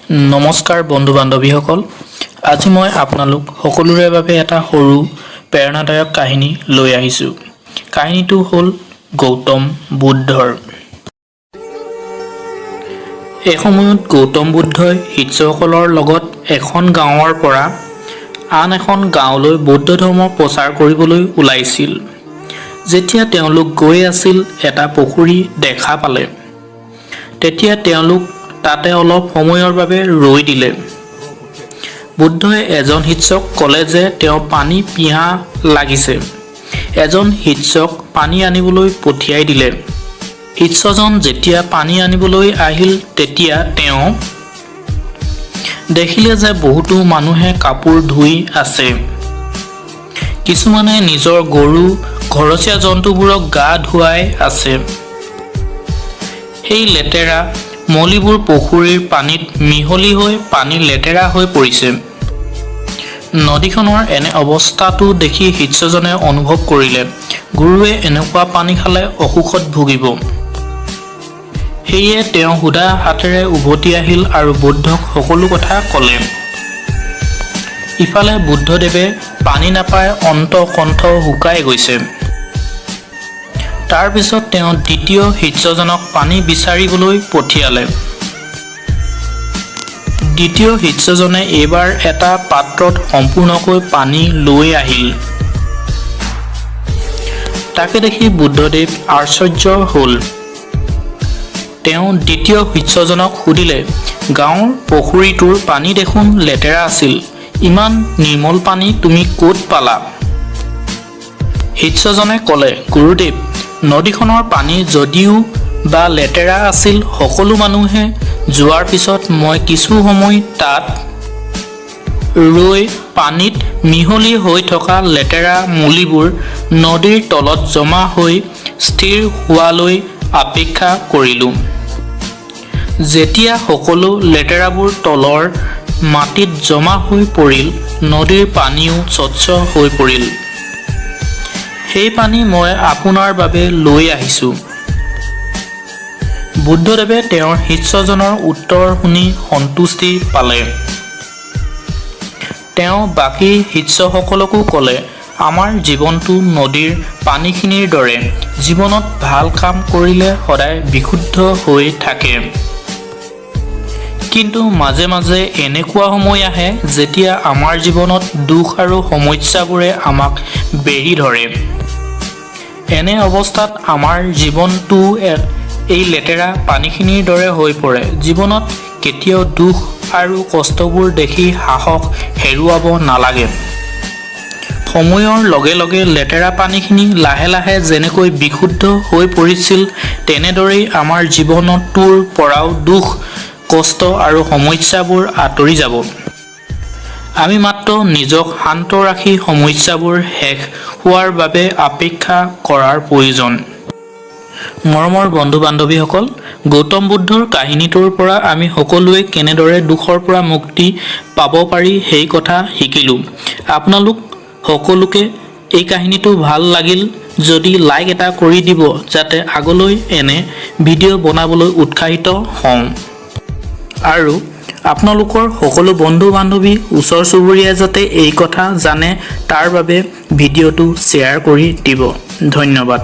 নমস্কাৰ বন্ধু বান্ধৱীসকল, আজি মই আপোনালোক সকলোৰে বাবে এটা সৰু প্ৰেৰণাদায়ক কাহিনী লৈ আহিছোঁ। কাহিনীটো হ'ল গৌতম বুদ্ধৰ। এসময়ত গৌতম বুদ্ধই শিষ্যসকলৰ লগত এখন গাঁৱৰ পৰা আন এখন গাঁৱলৈ বৌদ্ধ ধৰ্ম প্ৰচাৰ কৰিবলৈ ওলাইছিল। যেতিয়া তেওঁলোক গৈ আছিল, এটা পুখুৰী দেখা পালে। তেতিয়া তেওঁলোক তাতে অলপ সময়ৰ বাবে ৰৈ দিলে। বুদ্ধই এজন শিষ্যক ক'লে যে তেওঁ পানী পিয়াহ লাগিছে। এজন শিষ্যক পানী আনিবলৈ পঠিয়াই দিলে। শিষ্যজন যেতিয়া পানী আনিবলৈ আহিল, তেতিয়া তেওঁ দেখিলে যে বহুতো মানুহে কাপোৰ ধুই আছে। কিছুমানে নিজৰ গৰু, ঘৰচীয়া জন্তুবোৰক গা ধুৱাই আছে। সেই লেতেৰা মলিবোৰ পুখুৰীৰ পানীত মিহলি হৈ পানী লেতেৰা হৈ পৰিছে। নদীখনৰ এনে অৱস্থাটো দেখি শিষ্যজনে অনুভৱ কৰিলে, গুৰুৱে এনেকুৱা পানী খালে অসুখত ভুগিব। সেয়ে তেওঁ সুধা হাতেৰে উভতি আহিল আৰু বুদ্ধক সকলো কথা ক'লে। ইফালে বুদ্ধদেৱে পানী নাপাই কণ্ঠ শুকাই গৈছে। তাৰ পিছত তেওঁ দ্বিতীয় শিষ্যজনক পানী বিচাৰিবলৈ পঠিয়ালে। দ্বিতীয় শিষ্যজনে এইবাৰ এটা পাত্ৰত সম্পূৰ্ণকৈ পানী লৈ আহিল। তাকে দেখি বুদ্ধদেৱ আশ্চৰ্য হ'ল। তেওঁ দ্বিতীয় শিষ্যজনক সুধিলে, গাঁৱৰ পুখুৰীটোৰ পানী দেখোন লেতেৰা আছিল, ইমান নিৰ্মল পানী তুমি ক'ত পালা? শিষ্যজনে ক'লে, গুৰুদেৱ, নদীখনৰ পানী যদিও বা লেতেৰা আছিল, সকলো মানুহে যোৱাৰ পিছত মই কিছু সময় তাত ৰৈ পানীত মিহলি হৈ থকা লেতেৰা মলিবোৰ নদীৰ তলত জমা হৈ স্থিৰ হোৱালৈ অপেক্ষা কৰিলোঁ। যেতিয়া সকলো লেতেৰাবোৰ তলৰ মাটিত জমা হৈ পৰিল, নদীৰ পানীও স্বচ্ছ হৈ পৰিল। সেই পানী মই আপোনাৰ বাবে লৈ আহিছোঁ। বুদ্ধদেৱে তেওঁৰ শিষ্যজনৰ উত্তৰ শুনি সন্তুষ্টি পালে। তেওঁ বাকী শিষ্যসকলকো ক'লে, আমাৰ জীৱনটো নদীৰ পানীখিনিৰ দৰে। জীৱনত ভাল কাম কৰিলে সদায় বিশুদ্ধ হৈ থাকে। কিন্তু মাজে মাজে এনেকুৱা সময় আহে যেতিয়া আমাৰ জীৱনত দুখ আৰু সমস্যাবোৰে আমাক বেৰি ধৰে। এনে অৱস্থাত আমাৰ জীৱনটো এই লেতেৰা পানীখিনিৰ দৰে হৈ পৰে। জীৱনত কেতিয়াও দুখ আৰু কষ্টবোৰ দেখি সাহস হেৰুৱাব নালাগে। সময়ৰ লগে লগে লেতেৰা পানীখিনি লাহে লাহে যেনেকৈ বিশুদ্ধ হৈ পৰিছিল, তেনেদৰেই আমাৰ জীৱনটোৰ পৰাও দুখ, কষ্ট আৰু সমস্যাবোৰ আঁতৰি যাব। আমি মাত্ৰ নিজক শান্ত ৰাখি সমস্যাবোৰ শেষ হোৱাৰ বাবে অপেক্ষা কৰাৰ প্ৰয়োজন। মৰমৰ বন্ধু বান্ধৱীসকল, গৌতম বুদ্ধৰ কাহিনীটোৰ পৰা আমি সকলোৱে কেনেদৰে দুখৰ পৰা মুক্তি পাব পাৰি সেই কথা শিকিলোঁ। আপোনালোক সকলোকে এই কাহিনীটো ভাল লাগিল যদি লাইক এটা কৰি দিব, যাতে আগলৈ এনে ভিডিঅ' বনাবলৈ উৎসাহিত হওঁ। আৰু আপোনালোকৰ সকলো বন্ধু বান্ধৱী, ওচৰ চুবুৰীয়াই যাতে এই কথা জানে, তাৰ বাবে ভিডিঅ'টো শ্বেয়াৰ কৰি দিব। ধন্যবাদ।